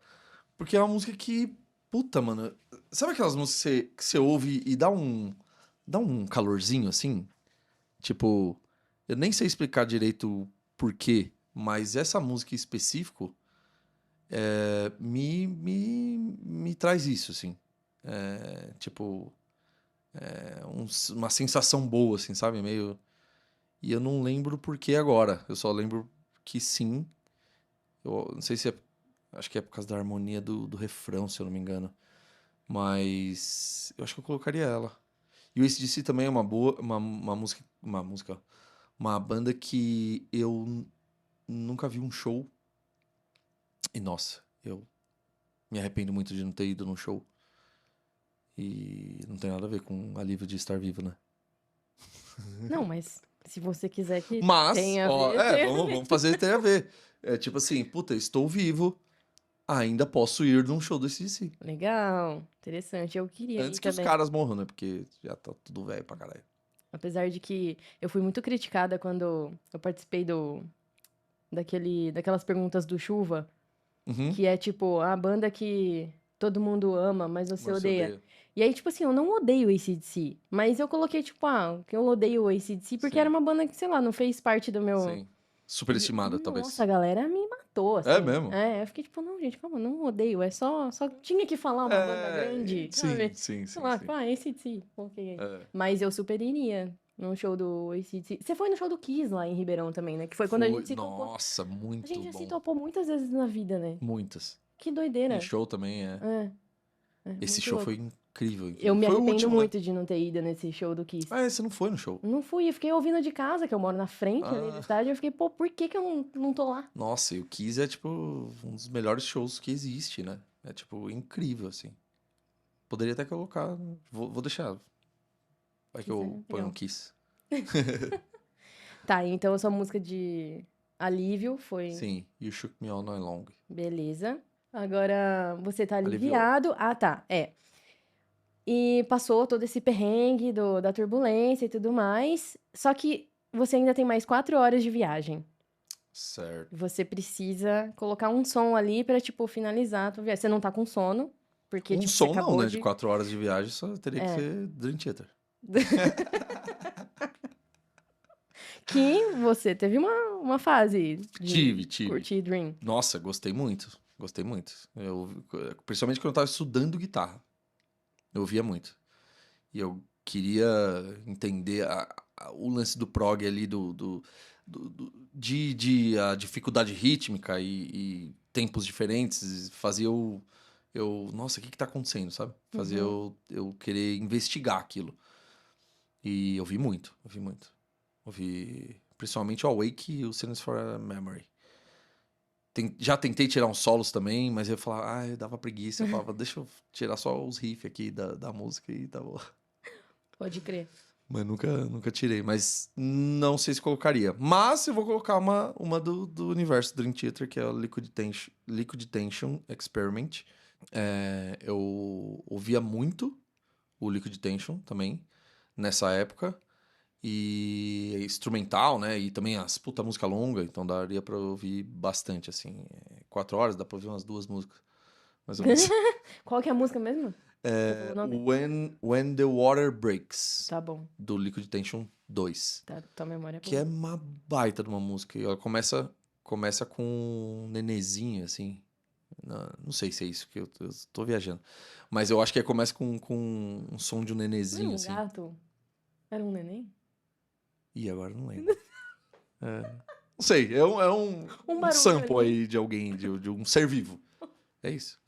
B: Porque é uma música que... Puta, mano. Sabe aquelas músicas que você ouve e dá um calorzinho, assim? Tipo, eu nem sei explicar direito o porquê, mas essa música em específico me traz isso, assim. Tipo, uma sensação boa, assim, sabe? Meio... E eu não lembro por que agora. Eu só lembro que sim. Eu não sei se é... Acho que é por causa da harmonia do refrão, se eu não me engano. Mas eu acho que eu colocaria ela. E o AC/DC também é uma boa... Uma música... Uma música... Uma banda que eu nunca vi um show. E, nossa, eu me arrependo muito de não ter ido num show. E não tem nada a ver com alívio de estar vivo, né?
A: não, mas se você quiser que
B: Mas,
A: tenha a
B: ó,
A: ver, tem a ver.
B: vamos fazer ter a ver. É tipo assim, puta, estou vivo, ainda posso ir num show do AC/DC.
A: Legal, interessante. Eu queria ir
B: Antes que os
A: também.
B: caras morram, né? Porque já tá tudo velho pra caralho.
A: Apesar de que eu fui muito criticada quando eu participei daquelas perguntas do Chuva,
B: Uhum.
A: que é tipo, a banda que todo mundo ama, mas você
B: Mas você
A: odeia.
B: odeia.
A: E aí, tipo assim, eu não odeio o AC/DC, mas eu coloquei, tipo, que eu odeio o AC/DC porque era
B: Sim,
A: uma banda que, sei lá, não fez parte do meu...
B: sim.
A: E,
B: Superestimada,
A: nossa, a
B: talvez.
A: galera me matou,
B: É
A: assim.
B: mesmo?
A: É, eu fiquei tipo, não, gente, calma, não odeio. Só tinha que falar uma banda grande,
B: Sim,
A: sabe?
B: sim,
A: Sei
B: sim,
A: lá,
B: sim.
A: tipo, AC/DC, coloquei aí.
B: É.
A: Mas eu super iria no show do AC/DC. Você foi no show do Kiss lá em Ribeirão também, né? Que foi quando a
B: Foi,
A: gente se topou.
B: nossa,
A: A
B: muito
A: gente já se
B: bom.
A: topou muitas vezes na vida, né?
B: Muitas.
A: Que
B: E
A: doideira.
B: show também é.
A: É,
B: Esse
A: muito
B: show foi
A: louco.
B: incrível,
A: Eu
B: incrível.
A: me
B: Foi o
A: arrependo
B: último, né?
A: muito de não ter ido nesse show do Kiss.
B: Ah, você não foi no show.
A: Não fui, eu fiquei ouvindo de casa, que eu moro na frente ali do
B: Ah,
A: estádio. Eu fiquei, pô, por que que eu não tô lá?
B: nossa, e o Kiss é, tipo, um dos melhores shows que existe, né? É, tipo, incrível, assim. Poderia até colocar. Vou deixar. Vai que
A: Kiss é
B: eu ponho um
A: legal.
B: Kiss.
A: Tá, então a sua música de alívio foi
B: Sim, You Shook Me All Night Long.
A: beleza. Agora você tá
B: Aliviou.
A: aliviado. Ah, tá, é. E passou todo esse perrengue da turbulência e tudo mais. Só que você ainda tem mais 4 horas de viagem.
B: Certo.
A: Você precisa colocar um som ali pra, tipo, finalizar a tua viagem. Você não tá com sono, porque,
B: Um
A: tipo, você
B: som não,
A: acabou
B: né? De
A: de.
B: 4 horas de viagem só teria que
A: É.
B: ser Dream Theater.
A: Que você teve uma fase de
B: Tive.
A: curtir Dream.
B: Nossa, gostei muito. Gostei muito. Principalmente quando eu tava estudando guitarra. Eu ouvia muito. E eu queria entender o lance do prog ali, de a dificuldade rítmica e tempos diferentes. Fazia nossa, o que que tá acontecendo, sabe? Fazia
A: Uhum.
B: eu querer investigar aquilo. E eu vi muito, eu vi muito. Ouvi principalmente o Awake e o Silence for a Memory. Já tentei tirar uns solos também, mas eu falava, eu dava preguiça. Eu falava, deixa eu tirar só os riffs aqui da música e tá bom.
A: Pode crer.
B: Mas nunca tirei. Mas não sei se colocaria. Mas eu vou colocar uma do universo Dream Theater, que é o Liquid Tension Experiment. Eu ouvia muito o Liquid Tension também, nessa época. E é instrumental, né? E também as puta música longa, então daria pra ouvir bastante, assim. 4 horas, dá pra ouvir umas duas músicas, mais ou menos.
A: Qual que é a música mesmo? Você falou o nome?
B: When the Water Breaks,
A: Tá bom.
B: do Liquid Tension 2.
A: Tá, tua memória é
B: Que é
A: boa.
B: uma baita de uma música. E ela começa com um nenezinho, assim. Não sei se é isso, que eu tô viajando. Mas eu acho que começa com um som de um
A: Não era
B: nenezinho,
A: um
B: assim.
A: gato? Era um neném?
B: Ih, agora eu não lembro. Não sei,
A: Um
B: um
A: barulho
B: sample
A: ali.
B: aí de alguém, de um ser vivo. É isso.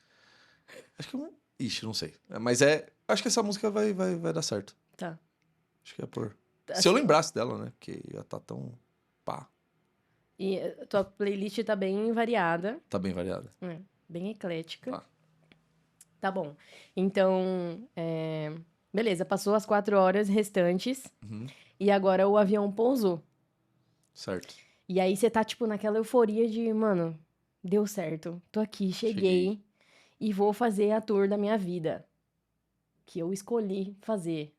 B: Acho que é um. Ixi, não sei. Mas acho que essa música vai dar certo.
A: Tá.
B: Acho que é por. Se eu
A: Assim,
B: lembrasse dela, né? Porque ela tá tão. Pá,
A: e tua playlist tá bem variada,
B: tá bem variada.
A: né? Bem eclética.
B: Tá.
A: Tá bom. Então, beleza, passou as 4 horas restantes.
B: Uhum.
A: E agora o avião pousou.
B: Certo.
A: E aí você tá, tipo, naquela euforia de, mano, deu certo. Tô aqui, cheguei. E vou fazer a tour da minha vida. Que eu escolhi fazer.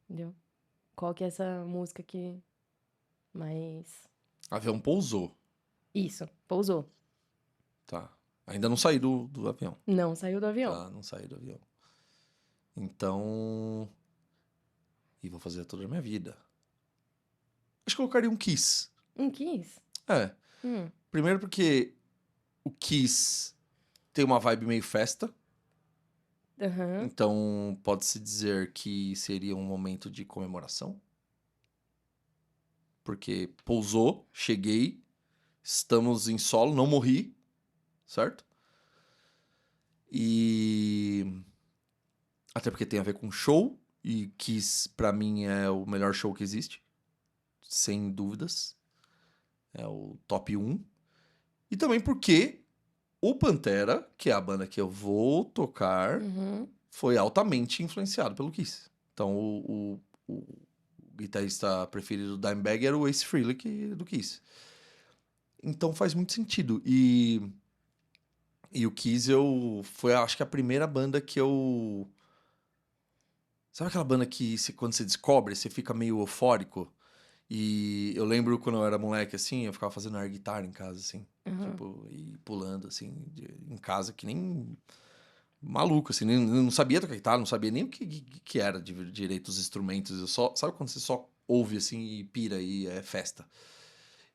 A: Entendeu? Qual que é essa música que mais...
B: Avião pousou.
A: Isso, pousou.
B: Tá. Ainda não saí do avião.
A: Não saiu do avião.
B: Tá, não saí do avião. Então... E vou fazer toda a minha vida. Acho que eu colocaria um Kiss.
A: Um Kiss?
B: É.
A: Hum.
B: Primeiro porque o Kiss tem uma vibe meio festa.
A: Aham.
B: Então, pode-se dizer que seria um momento de comemoração. Porque pousou, cheguei, estamos em solo, não morri, certo? E até porque tem a ver com show, e Kiss, pra mim, é o melhor show que existe, sem dúvidas. É o top 1. E também porque o Pantera, que é a banda que eu vou tocar,
A: Uhum.
B: foi altamente influenciado pelo Kiss. Então, o guitarrista preferido do Dimebag era o Ace Frehley do Kiss. Então, faz muito sentido. E o Kiss foi, acho que, a primeira banda que eu... Sabe aquela banda que quando você descobre, você fica meio eufórico? E eu lembro quando eu era moleque, assim, eu ficava fazendo air guitar em casa, assim.
A: Uhum.
B: Tipo, e pulando, assim, em casa, que nem maluco, assim. Não sabia tocar guitarra, não sabia nem o que era direito os instrumentos. Eu só, sabe quando você só ouve, assim, e pira e é festa?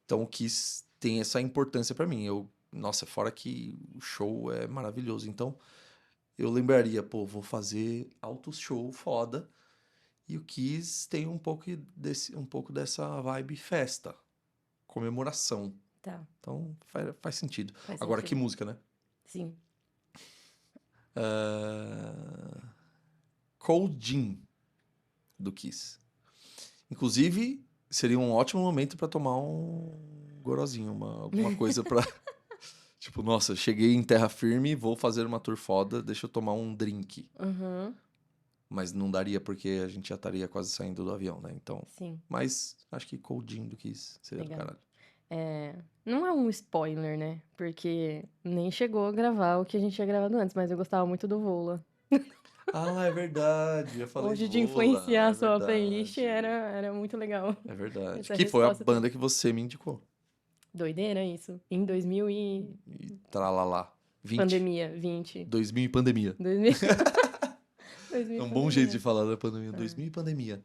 B: Então o Kiss tem essa importância pra mim. Nossa, fora que o show é maravilhoso. Então eu lembraria, pô, vou fazer alto show foda. E o Kiss tem um pouco dessa vibe festa, comemoração.
A: Tá,
B: Então faz sentido.
A: faz
B: Agora, que
A: sentido.
B: música, né?
A: Sim.
B: Cold Gin, do Kiss. Inclusive, seria um ótimo momento pra tomar um gorozinho, alguma coisa pra... Tipo, nossa, cheguei em terra firme, vou fazer uma tour foda, deixa eu tomar um drink.
A: Uhum.
B: Mas não daria porque a gente já estaria quase saindo do avião, né? Então...
A: Sim,
B: Mas acho que Cold Gin do Kiss seria do
A: legal.
B: caralho.
A: Não é um spoiler, né? Porque nem chegou a gravar o que a gente tinha gravado antes, mas eu gostava muito do Vola.
B: Ah, é verdade. Eu falei
A: Hoje de
B: Vola.
A: influenciar
B: É
A: a sua playlist
B: verdade.
A: era muito legal.
B: É verdade.
A: Essa
B: Que foi a
A: resposta também.
B: banda que você me indicou.
A: Doideira isso. Em 2000 e...
B: E tralalá. 20.
A: Pandemia, 20.
B: 2000 e pandemia.
A: 2000, 2000
B: É
A: e
B: um bom jeito de
A: pandemia.
B: falar da pandemia. 2000 e pandemia.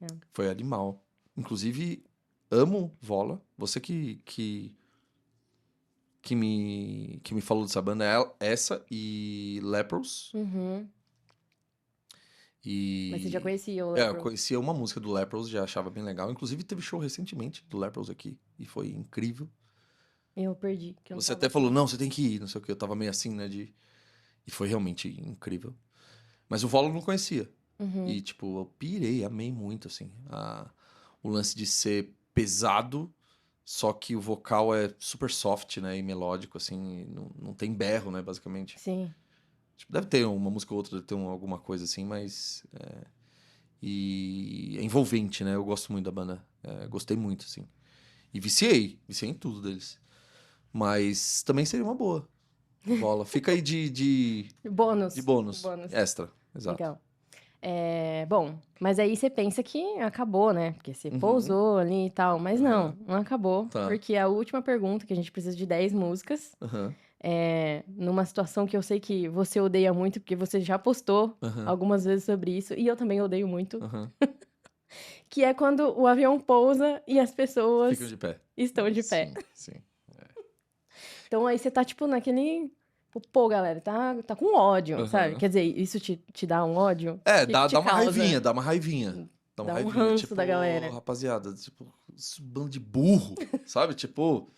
A: É.
B: Foi animal. Inclusive, amo Vola. Você que me falou dessa banda, essa e Lepros.
A: Uhum. Mas você já
B: E...
A: conhecia o
B: É, eu
A: Lepros?
B: conhecia uma música do Lepros, já achava bem legal. Inclusive, teve show recentemente do Lepros aqui. E foi incrível.
A: Eu perdi, que eu não
B: Você
A: tava
B: até falou,
A: aqui.
B: não, você tem que ir, não sei o que. Eu tava meio assim, né, E foi realmente incrível. Mas o Volo eu não conhecia.
A: Uhum.
B: E, tipo, eu pirei, amei muito, assim. O lance de ser pesado, só que o vocal é super soft, né, e melódico, assim. Não tem berro, né, basicamente.
A: Sim.
B: Tipo, deve ter uma música ou outra, deve ter alguma coisa assim, mas... E é envolvente, né? Eu gosto muito da banda. Gostei muito, assim. E viciei em tudo deles. Mas também seria uma boa. Bola. Fica aí de
A: Bônus.
B: bônus.
A: Bônus.
B: Extra, exato.
A: Legal. Bom, mas aí você pensa que acabou, né? Porque você
B: Uhum,
A: pousou ali e tal. Mas
B: aham,
A: não acabou.
B: tá.
A: Porque a última pergunta, que a gente precisa de 10 músicas,
B: Aham,
A: numa situação que eu sei que você odeia muito, porque você já postou
B: aham,
A: algumas vezes sobre isso, e eu também odeio muito,
B: aham.
A: que é quando o avião pousa e as
B: Ficam
A: pessoas
B: de pé.
A: estão de pé.
B: Sim, sim.
A: Então aí você tá, tipo, naquele. Pô, galera, tá com ódio, sabe?
B: Aham.
A: Quer dizer, isso te dá um ódio? O
B: É,
A: que que te
B: dá uma raivinha,
A: causa?
B: dá uma raivinha. Dá uma
A: Dá um
B: raivinha.
A: ranço
B: Tipo,
A: da galera.
B: rapaziada, tipo, esse bando de burro, sabe? Tipo,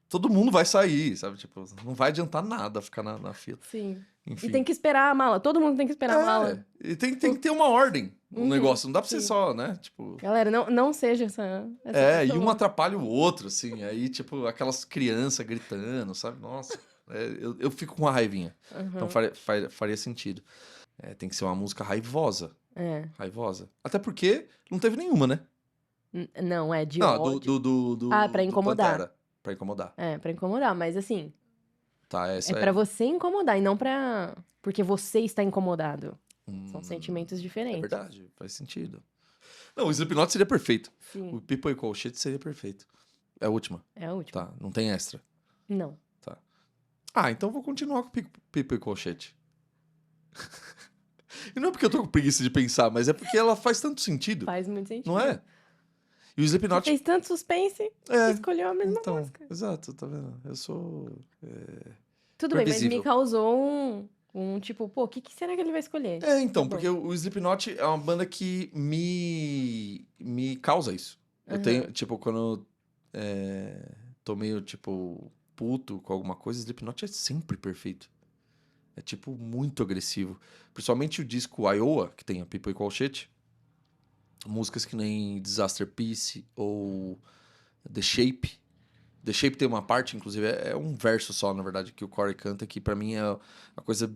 B: todo mundo vai sair, sabe? Tipo, não vai adiantar nada ficar na fila.
A: Sim. E tem
B: Enfim.
A: que esperar a mala. Todo mundo tem que esperar a mala.
B: E tem que ter uma ordem no
A: Uhum,
B: negócio. Não dá pra ser
A: sim.
B: só, né? Tipo.
A: Galera, não seja essa
B: E um
A: pessoa.
B: atrapalha o outro, assim. Aí, tipo, aquelas crianças gritando, sabe? Nossa. Eu fico com uma raivinha. Então
A: Uhum.
B: faria sentido. Tem que ser uma música raivosa.
A: É.
B: Raivosa. Até porque não teve nenhuma, né?
A: Não, é de
B: Não,
A: ódio.
B: do
A: Pra incomodar.
B: Pantera. Pra incomodar.
A: É, pra incomodar, mas assim,
B: Tá,
A: é
B: essa
A: pra você incomodar e não pra... Porque você está incomodado. São
B: Hum,
A: sentimentos
B: é
A: diferentes.
B: verdade, faz sentido. Não, o Slipknot seria perfeito.
A: Sim,
B: O People Equal Shit seria perfeito. É a última.
A: é a última.
B: Tá, não tem extra.
A: Não.
B: Tá. Ah, então eu vou continuar com o People Equal Shit. E não é porque eu tô com preguiça de pensar, mas é porque ela faz tanto sentido,
A: Faz muito sentido.
B: não é? E o
A: Você
B: Slipknot...
A: fez tanto suspense,
B: É,
A: escolheu a mesma
B: então,
A: música.
B: exato, tá vendo? Eu sou
A: Tudo bem, mas me
B: previsível.
A: causou um tipo, pô, o que será que ele vai escolher?
B: É, então,
A: Tá bom.
B: porque o Slipknot é uma banda que me causa isso. Eu tenho,
A: Aham.
B: tipo, quando eu tô meio, tipo, puto com alguma coisa, Slipknot é sempre perfeito. É, tipo, muito agressivo. Principalmente o disco Iowa, que tem a People Equal Shit. Músicas que nem Disaster Piece ou The Shape. The Shape tem uma parte, inclusive, é um verso só, na verdade, que o Corey canta, que pra mim é a coisa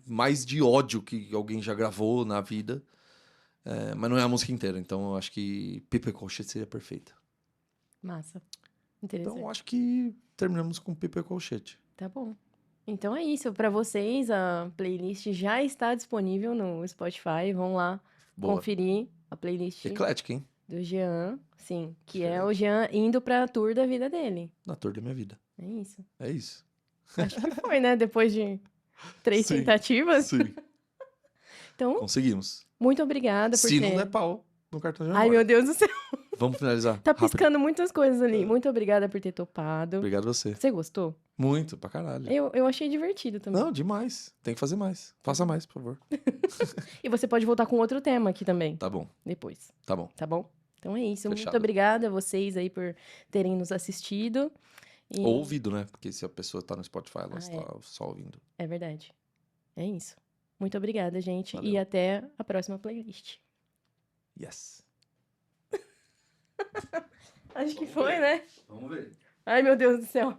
B: mais de ódio que alguém já gravou na vida. É, mas não é a música inteira, então eu acho que People Equal Shit seria perfeita.
A: Massa.
B: Então eu
A: Interessante.
B: acho que terminamos com People Equal Shit.
A: Tá bom. Então é isso. Pra vocês, a playlist já está disponível no Spotify. Vão lá
B: Boa.
A: conferir a playlist
B: Eclética, hein?
A: do Jean. Sim, que é o
B: Diferente.
A: Jean indo pra tour da vida dele.
B: Na tour da minha vida.
A: É isso.
B: É isso.
A: Acho que foi, né? Depois de 3
B: Sim,
A: tentativas.
B: sim.
A: Então,
B: Conseguimos.
A: muito obrigada por
B: Se não der
A: ter.
B: pau no cartão de
A: Ai, meu
B: memória.
A: Deus do céu.
B: Vamos finalizar
A: Tá
B: rápido.
A: piscando muitas coisas ali. Muito obrigada por ter topado.
B: Obrigado a você.
A: Você gostou?
B: Muito, pra caralho.
A: Eu achei divertido também.
B: Não, demais. Tem que fazer mais. Faça mais, por favor.
A: E você pode voltar com outro tema aqui também,
B: Tá bom,
A: depois,
B: tá bom.
A: tá bom? Então é isso. Muito
B: Fechado.
A: obrigada a vocês aí por terem nos assistido. E...
B: Ou ouvido, né? Porque se a pessoa tá no Spotify, ela
A: Ah,
B: está só ouvindo.
A: é verdade. É isso. Muito obrigada, gente.
B: Valeu.
A: E até a próxima playlist.
B: Yes.
A: Acho que foi, né?
B: Vamos ver.
A: Ai, meu Deus do céu.